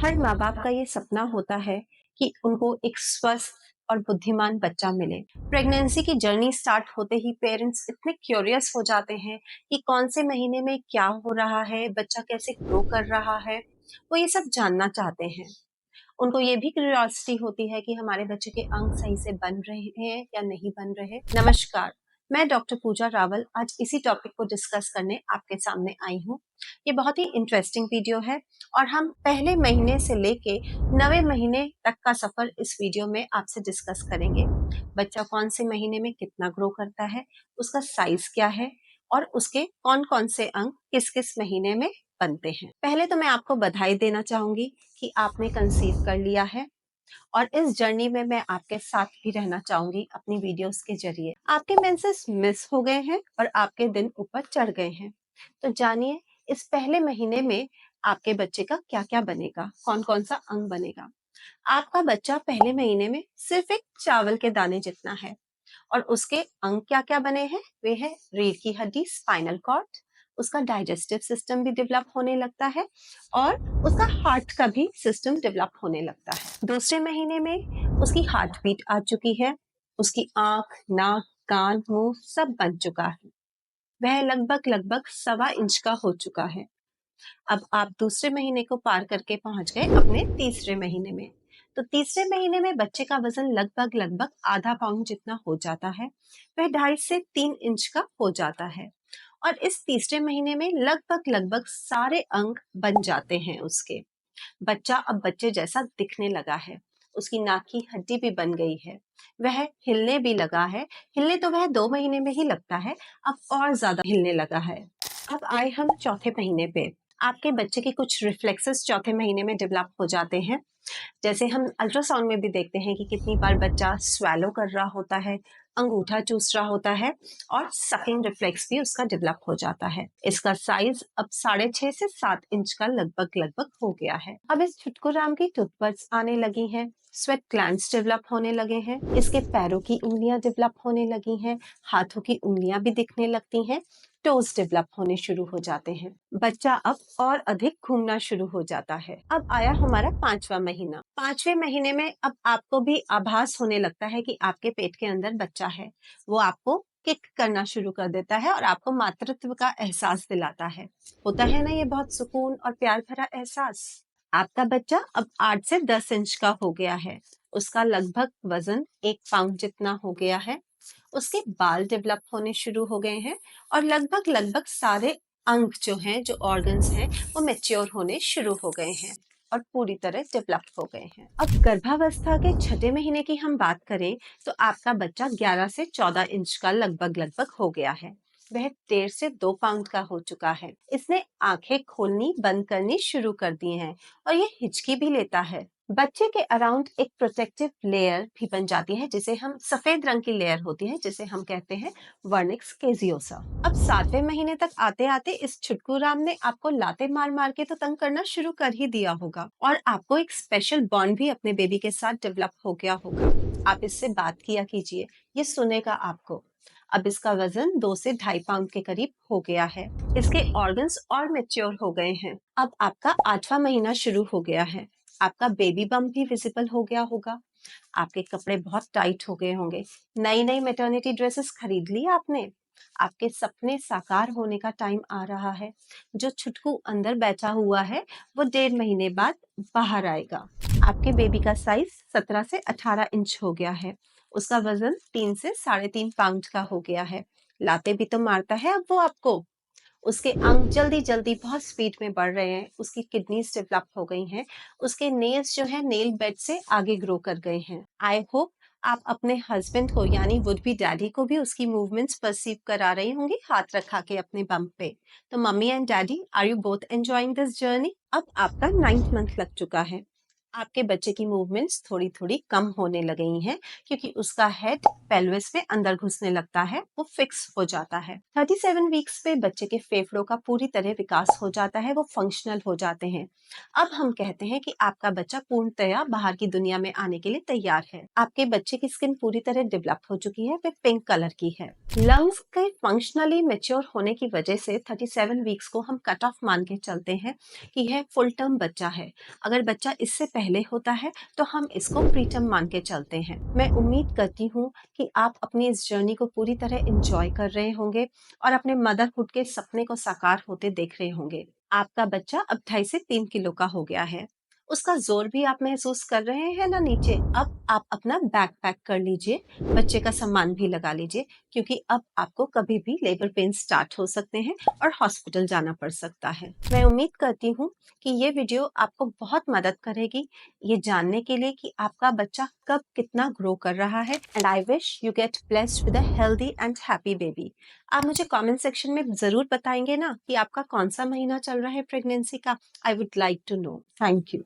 हर माँ बाप का ये सपना होता है कि उनको एक स्वस्थ और बुद्धिमान बच्चा मिले। प्रेगनेंसी की जर्नी स्टार्ट होते ही पेरेंट्स इतने क्यूरियस हो जाते हैं कि कौन से महीने में क्या हो रहा है, बच्चा कैसे ग्रो कर रहा है, वो ये सब जानना चाहते हैं। उनको ये भी क्यूरियोसिटी होती है कि हमारे बच्चे के अंग सही से बन रहे हैं या नहीं बन रहे। नमस्कार, मैं डॉक्टर पूजा रावल आज इसी टॉपिक को डिस्कस करने आपके सामने आई हूँ। ये बहुत ही इंटरेस्टिंग वीडियो है और हम पहले महीने से लेके 9वें महीने तक का सफर इस वीडियो में आपसे डिस्कस करेंगे। बच्चा कौन से महीने में कितना ग्रो करता है, उसका साइज क्या है और उसके कौन कौन से अंग किस किस महीने में बनते हैं। पहले तो मैं आपको बधाई देना चाहूंगी कि आपने कंसीव कर लिया है और इस जर्नी में मैं आपके साथ भी रहना चाहूंगी अपनी वीडियोस के जरिए। आपके मेंसेस मिस हो गए हैं और आपके दिन ऊपर चढ़ गए हैं, तो जानिए इस पहले महीने में आपके बच्चे का क्या क्या बनेगा, कौन कौन सा अंग बनेगा। आपका बच्चा पहले महीने में सिर्फ एक चावल के दाने जितना है और उसके अंग क्या क्या बने हैं, वे है रीढ़ की हड्डी, स्पाइनल कॉर्ड, उसका डाइजेस्टिव सिस्टम भी डेवलप होने लगता है और उसका हार्ट का भी सिस्टम डेवलप होने लगता है। दूसरे महीने में उसकी हार्ट बीट आ चुकी है, उसकी आंख, नाक, कान, मुंह सब बन चुका है। वह लगभग लगभग 1.25 इंच का हो चुका है। अब आप दूसरे महीने को पार करके पहुंच गए अपने तीसरे महीने में। तो तीसरे महीने में बच्चे का वजन लगभग लगभग आधा पाउंड जितना हो जाता है। वह 2.5 से 3 इंच का हो जाता है और इस तीसरे महीने में लगभग लगभग सारे अंग बन जाते हैं उसके। बच्चा अब बच्चे जैसा दिखने लगा है, उसकी नाक की हड्डी भी बन गई है, वह हिलने भी लगा है। हिलने तो वह 2 महीने में ही लगता है, अब और ज्यादा हिलने लगा है। अब आए हम चौथे महीने पे। आपके बच्चे के कुछ रिफ्लेक्सेस चौथे महीने में डेवलप हो जाते हैं। जैसे हम अल्ट्रासाउंड में भी देखते हैं कि कितनी बार बच्चा स्वैलो कर रहा होता है, अंगूठा चूस रहा होता है और सकिंग रिफ्लेक्स भी उसका डेवलप हो जाता है। इसका साइज अब 6.5 से 7 इंच का लगभग लगभग हो गया है। अब इस छुटकुराम की टूथबड्स आने लगी हैं, स्वेट ग्लैंड्स डेवलप होने लगे हैं, इसके पैरों की उंगलियां डेवलप होने लगी हैं, हाथों की उंगलियां भी दिखने लगती हैं, टोज डेवलप होने शुरू हो जाते हैं। बच्चा अब और अधिक घूमना शुरू हो जाता है। अब आया हमारा 5वां महीना। 5वें महीने में अब आपको भी आभास होने लगता है कि आपके पेट के अंदर बच्चा है। वो आपको किक करना शुरू कर देता है और आपको मातृत्व का एहसास दिलाता है। होता है ना ये बहुत सुकून और प्यार भरा एहसास। आपका बच्चा अब 8 से 10 इंच का हो गया है। उसका लगभग वजन 1 पाउंड जितना हो गया है। उसके बाल डेवलप होने शुरू हो गए हैं और लगभग लगभग सारे अंग जो हैं, जो ऑर्गन्स हैं, वो मैच्योर होने शुरू हो गए हैं और पूरी तरह डेवलप हो गए हैं। अब गर्भावस्था के छठे महीने की हम बात करें तो आपका बच्चा 11 से 14 इंच का लगभग लगभग हो गया है। वह 1.5 से 2 पाउंड का हो चुका है। इसने आंखें खोलनी बंद करनी शुरू कर दी हैं और ये हिचकी भी लेता है। बच्चे के अराउंड एक प्रोटेक्टिव लेयर भी बन जाती है, जिसे हम सफेद रंग की लेयर होती है, जिसे हम कहते हैं वर्निक्स केजियोसा। अब 7वें महीने तक आते आते इस छुटकू राम ने आपको लाते मार मार के तो तंग करना शुरू कर ही दिया होगा और आपको एक स्पेशल बॉन्ड भी अपने बेबी के साथ डेवलप हो गया होगा। आप इससे बात किया कीजिए, ये सुनेगा आपको। अब इसका वजन 2 से 2.5 पाउंड के करीब हो गया है। इसके ऑर्गन्स और मेच्योर हो गए हैं। अब आपका 8वां महीना शुरू हो गया है। आपका बेबी बम्प भी विजिबल हो गया होगा। आपके कपड़े बहुत टाइट हो गए होंगे। नई नई मैटरनिटी ड्रेसेस खरीद ली आपने। आपके सपने साकार होने का टाइम आ रहा है। जो छुटकू अंदर बैठा हुआ है वो 1.5 महीने बाद बाहर आएगा। आपके बेबी का साइज 17 से 18 इंच हो गया है। उसका वजन 3 से 3.5 पाउंड का हो गया है। लाते भी तो मारता है अब वो आपको। उसके अंग जल्दी जल्दी बहुत स्पीड में बढ़ रहे हैं। उसकी किडनीज डेवलप हो गई हैं। उसके नेल्स जो है नेल बेड से आगे ग्रो कर गए हैं। आई होप आप अपने हस्बैंड को यानी वुड बी डैडी को भी उसकी मूवमेंट्स परसीव करा रही होंगी हाथ रखा के अपने बम पे। तो mummy and daddy, are you both enjoying this journey? अब आपका 9th मंथ लग चुका है। आपके बच्चे की मूवमेंट्स थोड़ी थोड़ी कम होने लगी हैं क्योंकि उसका हेड पेल्विस में अंदर घुसने लगता है, वो फिक्स हो जाता है। 37 वीक्स पे बच्चे के फेफड़ों का पूरी तरह विकास हो जाता है, वो फंक्शनल हो जाते हैं। अब हम कहते हैं कि आपका बच्चा पूर्णतया बाहर की दुनिया में आने के लिए तैयार है। आपके बच्चे की स्किन पूरी तरह डेवलप हो चुकी है, वे पिंक कलर की है। लंग्स के फंक्शनली मेच्योर होने की वजह से 37 वीक्स को हम कट ऑफ मान के चलते हैं कि यह फुल टर्म बच्चा है। अगर बच्चा इससे पहले होता है तो हम इसको प्रीटर्म मान के चलते हैं। मैं उम्मीद करती हूँ कि आप अपनी इस जर्नी को पूरी तरह एंजॉय कर रहे होंगे और अपने मदरहुड के सपने को साकार होते देख रहे होंगे। आपका बच्चा अब 2.5 से 3 किलो का हो गया है। उसका जोर भी आप महसूस कर रहे हैं ना नीचे। अब आप अपना बैग पैक कर लीजिए, बच्चे का सामान भी लगा लीजिए, क्योंकि अब आपको कभी भी लेबर पेन स्टार्ट हो सकते हैं और हॉस्पिटल जाना पड़ सकता है। मैं उम्मीद करती हूँ कि ये वीडियो आपको बहुत मदद करेगी ये जानने के लिए कि आपका बच्चा कब कितना ग्रो कर रहा है। And I wish you get blessed with a healthy and happy baby. आप मुझे कमेंट सेक्शन में जरूर बताएंगे ना कि आपका कौन सा महीना चल रहा है प्रेगनेंसी का। I would like to know. Thank you.